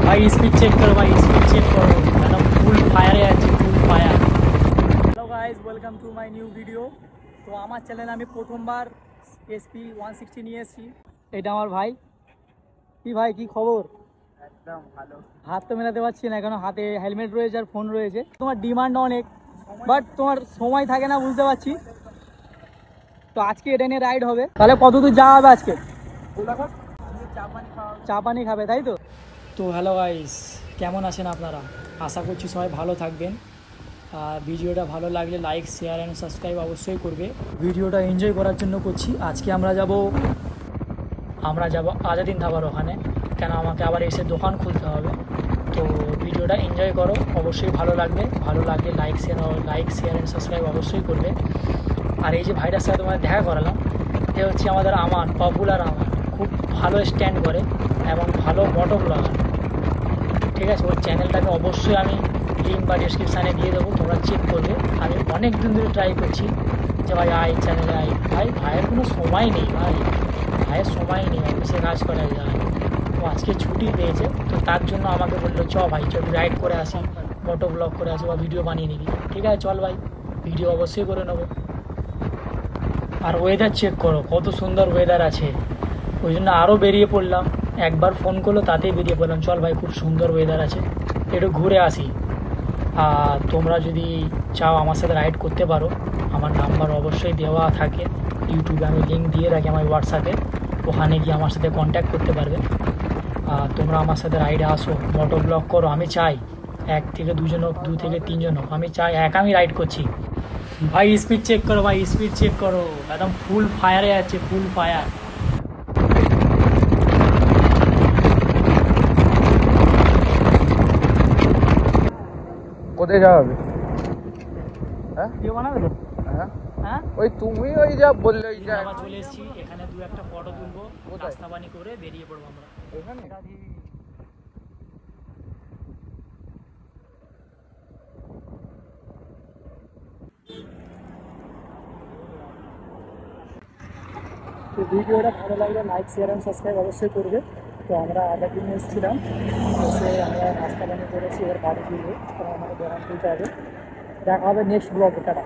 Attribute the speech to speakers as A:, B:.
A: भाई speed check करो, भाई स्पीड चेक करो, एकदम ফুল ফায়ারে আছে, full fire. Hello guys, welcome to my new video. তো আমার চ্যানেলে আমি প্রথমবার এসপি 160 নিয়ে এসেছি। এটা আমার ভাই। কি ভাই, কি খবর?
B: একদম ভালো।
A: হাত তো মেলাতে পারছি না, কেন হাতে হেলমেট রয়েছে আর ফোন রয়েছে। তোমার ডিমান্ড অনেক, বাট তোমার সময় থাকে না, বুঝতে পারছি। তো আজকে এটা নিয়ে রাইড হবে। তাহলে কত দূর যাওয়া হবে আজকে? চা পানি খাবে, তাই তো? তো হ্যালো গাইস, কেমন আছেন আপনারা? আশা করছি সবাই ভালো থাকবেন। আর ভিডিওটা ভালো লাগলে লাইক, শেয়ার অ্যান্ড সাবস্ক্রাইব অবশ্যই করবে। ভিডিওটা এনজয় করার জন্য করছি। আজকে আমরা যাব আজাদিন ধাবার ওখানে, কেন আমাকে আবার এসে দোকান খুলতে হবে। তো ভিডিওটা এনজয় করো, অবশ্যই ভালো লাগলে লাইক শেয়ার অ্যান্ড সাবস্ক্রাইব অবশ্যই করবে। আর এই যে ভাইটার সাথে তোমাদের দেখা করালাম, এ হচ্ছে আমাদের আমান, পপুলার আমান। খুব ভালো স্ট্যান্ড করে এবং ভালো মোটো ব্লগার, ঠিক আছে। ওর চ্যানেলটাকে অবশ্যই আমি লিঙ্ক বা ডিসক্রিপশানে দিয়ে দেবো, তোমরা চেক করবে। আমি অনেক দিন ধরে ট্রাই করছি যে ভাই চ্যানেলে ভাইয়ের কোনো সময় নেই, ভাইয়ের সময় নেই, অফিসে কাজ করা যায়। তো আজকে ছুটি পেয়েছে, তো তার জন্য আমাকে বললো ভাই একটু রাইড করে আসি, মোটো ব্লগ করে আসি বা ভিডিও বানিয়ে নিবি। ঠিক আছে, চল ভাই, ভিডিও অবশ্যই করে নেবো। আর ওয়েদার চেক করো, কত সুন্দর ওয়েদার আছে। ওই জন্য আরও বেরিয়ে পড়লাম। একবার ফোন করলো, তাতেই বেরিয়ে পড়লাম, চল ভাই খুব সুন্দর ওয়েদার আছে, একটু ঘুরে আসি। আর তোমরা যদি চাও আমার সাথে রাইড করতে পারো, আমার নাম্বার অবশ্যই দেওয়া থাকে ইউটিউবে, আমি লিঙ্ক দিয়ে রাখি আমার হোয়াটসঅ্যাপে। ওখানে গিয়ে আমার সাথে কন্ট্যাক্ট করতে পারবে। আর তোমরা আমার সাথে রাইডে আসো, মোটো ব্লগ করো। আমি চাই 1 থেকে 2 জন হোক, 2 থেকে 3 জন হোক, আমি চাই আমি রাইড করছি। ভাই স্পিড চেক করো, ভাই স্পিড চেক করো, একদম ফুল ফায়ারে আছে, ফুল ফায়ার।
B: কোথায় যাওয়া হবে? হ্যাঁ,
A: ভিডিও বানাবে তো? হ্যাঁ,
B: ওই তুমি ওই যা বললে ওই যা
A: চলে এসেছি। এখানে 2-1টা ফটো তুলবো, নাস্তা পানি করে বেরিয়ে পড়বো আমরা
B: ওখানে।
A: তো ভিডিওটা ভালো লাগলে লাইক শেয়ার অ্যান্ড সাবস্ক্রাইব অবশ্যই করবে। তো আমরা আগের দিন এসেছিলাম, এসে আমরা নাস্তা পানি করেছি, এবার বাড়ি ফিরবো, কারণ আমাদের দোকান খুলতে হবে। দেখা হবে নেক্সট ব্লগে। টাটা।